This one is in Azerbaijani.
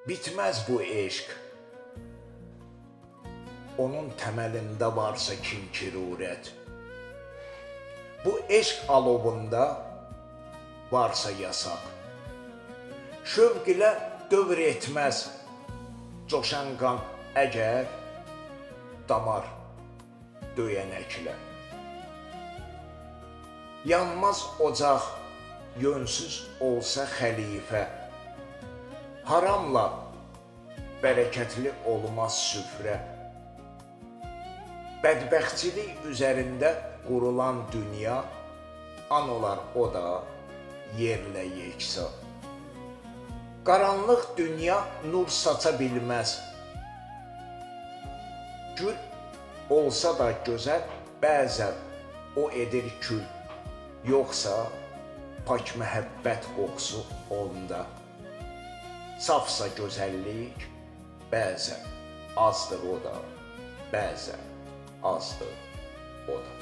Bitməz bu eşq. Onun təməlində varsa kinkirurət. Bu eşq alovunda varsa yasaq. Şövq ilə dövr etməz coşan qan əgər damar döyənəklə. Yanmaz ocaq yönsüz olsa xəlifə. Haramla bərəkətli olmaz süfrə. Bədbəxtçilik üzərində qurulan dünya, an olar o da yerlə yeksa. Qaranlıq dünya nur saça bilməz. Gül olsa da gözəl, bəzən o edir kül. Yoxsa pak məhəbbət qoxusu onda. Safsa gözəllik, bəzən azdır o da, bəzən azdır o da.